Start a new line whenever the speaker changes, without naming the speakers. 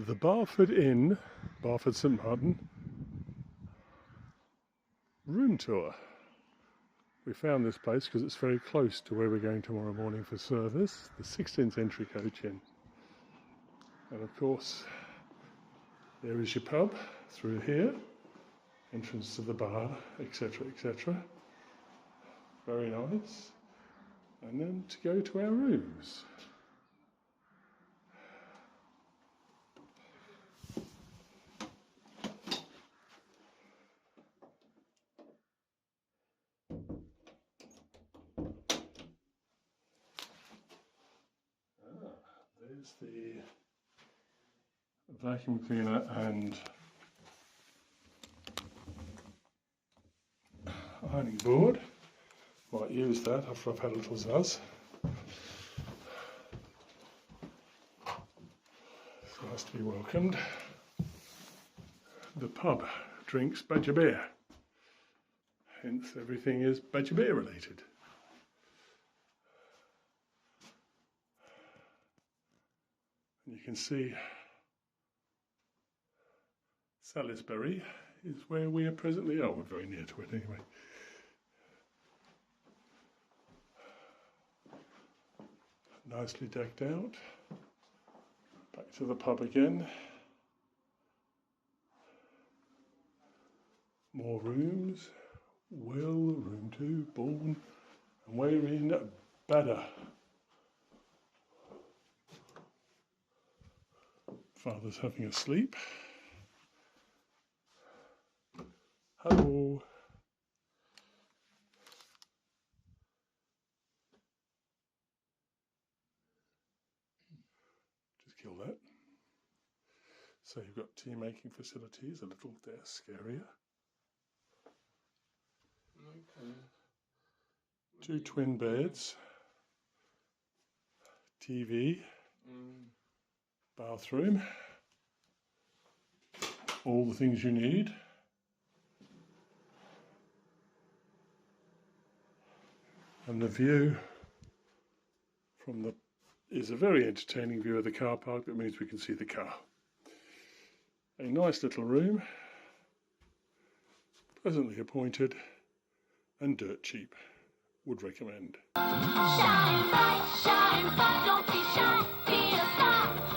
The Barford Inn, Barford Saint Martin, room tour. We found this place because it's very close to where we're going tomorrow morning for service, the 16th century coach inn. And of course, there is your pub through here, entrance to the bar, etc., etc. Very nice. And then to go to our rooms. There's the vacuum cleaner and ironing board. Might use that after I've had a little zuzz. It's nice to be welcomed. The pub drinks Badger beer, hence everything is Badger beer related. And you can see Salisbury is where we are presently. Oh, we're very near to it anyway. Nicely decked out. Back to the pub again. More rooms. Will, room 2, Bourne, and we're in Badder. Father's having a sleep. Hello. Just kill that. So you've got tea making facilities, a little desk area.
Okay.
2 twin beds. TV. Bathroom. All the things you need. And the view from the is a very entertaining view of the car park. That means we can see the car. A nice little room, pleasantly appointed and dirt cheap. Would recommend.
Shine bright, don't be shy, be a star.